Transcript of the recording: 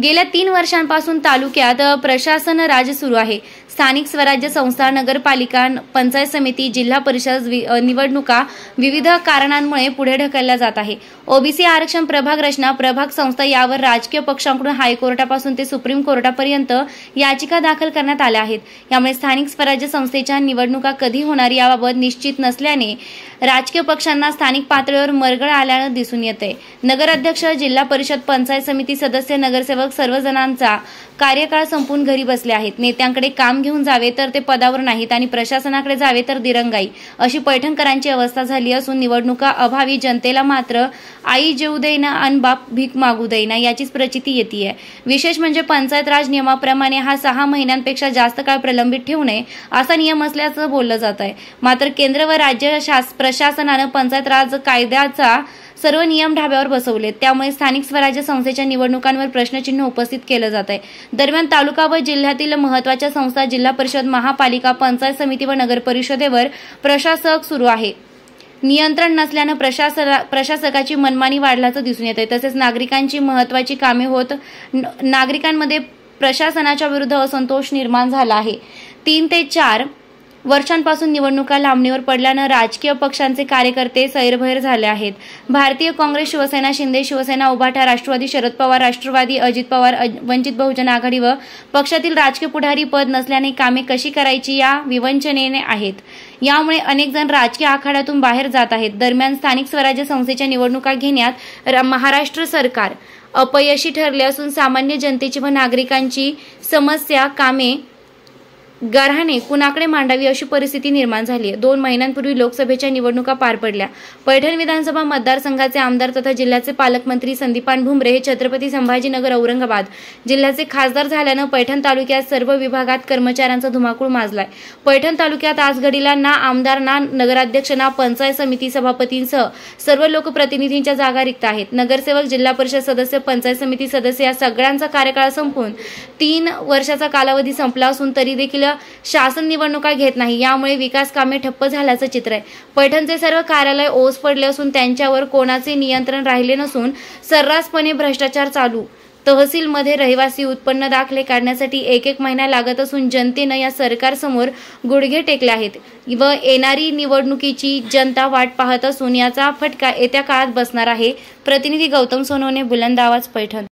गेल्या 3 वर्षांपासून तालुक्यात प्रशासन राज सुरू आहे। स्थानिक स्वराज्य संस्था, नगरपालिका, पंचायत समिती, जिल्हा परिषद निवडणुका विविध कारणांमुळे पुढे ढकलल्या जात आहे। ओबीसी आरक्षण, प्रभाग रचना, प्रभाग संस्था यावर राजकीय पक्षांकडून हायकोर्टापासून ते सुप्रीम कोर्टापर्यंत याचिका दाखल करण्यात आल्या आहेत। यामुळे स्थानिक स्वराज्य संस्थेच्या निवडणुका कधी होणार याबाबत निश्चित नसल्याने राजकीय पक्षांना स्थानिक पातळीवर मरगळ आल्याने दिसून येते। नगराध्यक्ष, जिल्हा परिषद, पंचायत समिती सदस्य, नगरसेवक सर्वजणांचा कार्यकाळ संपून घरी बसले आहेत। नेत्यांकडे काम घेऊन जावे तर ते पदावर नाहीत आणि प्रशासनाकडे जावे तर दिरंगाई, अशी पैठणकरांची अवस्था झाली असून निवडणुका अभावी जनतेला मात्र आई जेऊ देईना आणि बाप भीक मागू देईना याचीच प्रचिती येते। विशेष म्हणजे पंचायत राज नियमाप्रमाणे हा 6 महिन्यांपेक्षा जास्त काळ प्रलंबित ठेवू नये असा नियम असल्याचं बोललं जात आहे। मात्र केंद्र व राज्य प्रशासनानं पंचायत राज कायद्याचा सर्व नियम ढाब्यावर बसवले, त्यामुळे स्थानिक स्वराज्य संस्थेच्या निवडणुकांवर प्रश्नचिन्ह उपस्थित केलं जात आहे। दरम्यान तालुका व जिल्ह्यातील महत्त्वाच्या संस्था, जिल्हा परिषद, महापालिका, पंचायत समिती व नगर परिषदेवर प्रशासक सुरू आहे। नियंत्रण नसल्यानं प्रशासकाची मनमानी वाढल्याचं दिसून येत आहे। तसेच नागरिकांची महत्त्वाची कामे होत नागरिकांमध्ये प्रशासनाच्या विरुद्ध असंतोष निर्माण झाला आहे। 3 ते 4 वर्षांपासून निवडणुका लांबणीवर पडल्यानं राजकीय पक्षांचे कार्यकर्ते सैरभैर झाले आहेत। भारतीय काँग्रेस, शिवसेना, शिंदे शिवसेना, उभाटा, राष्ट्रवादी, शरद पवार, राष्ट्रवादी, अजित पवार, वंचित बहुजन आघाडी व पक्षातील राजकीय पुढारी पद नसल्याने कामे कशी करायची या विवंचनेने आहेत। यामुळे अनेक जण राजकीय आखाड्यातून बाहेर जात आहेत। दरम्यान स्थानिक स्वराज्य संस्थेच्या निवडणुका घेण्यात महाराष्ट्र सरकार अपयशी ठरले असून सामान्य जनतेची व नागरिकांची समस्या, कामे गाऱ्हाणे कुणाकडे मांडावी अशी परिस्थिती निर्माण झाली आहे। 2 महिन्यांपूर्वी लोकसभेच्या निवडणुका पार पडल्या। पैठण विधानसभा मतदारसंघाचे आमदार तथा जिल्ह्याचे पालकमंत्री संदीपान भुमरे हे छत्रपती संभाजीनगर, औरंगाबाद जिल्ह्याचे खासदार झाल्यानं पैठण तालुक्यात सर्व विभागात कर्मचाऱ्यांचा धुमाकूळ माजलाय। पैठण तालुक्यात आज घडीला ना आमदार, ना नगराध्यक्ष, ना पंचायत समिती सभापतींसह सर्व लोकप्रतिनिधींच्या जागा रिक्त आहेत। नगरसेवक, जिल्हा परिषद सदस्य, पंचायत समिती सदस्य या सगळ्यांचा कार्यकाळ संपून 3 वर्षाचा कालावधी संपला असून तरी देखील शासन निवडणुका घेत नाही। यामुळे विकास कामे ठप्प झाल्याचं चित्र आहे। पैठणचे सर्व कार्यालय ओस पडले असून त्यांच्यावर कोणाचे नियंत्रण राहिले नसून सर्रासपणे भ्रष्टाचार चालू। तहसीलमध्ये रहिवासी उत्पन्न दाखले काढण्यासाठी 1 महिना लागत असून जनतेनं या सरकारसमोर गुडघे टेकले आहेत व येणारी निवडणुकीची जनता वाट पाहत असून याचा फटका येत्या काळात बसणार आहे। प्रतिनिधी गौतम सोनवणे, बुलंद आवाज, पैठण।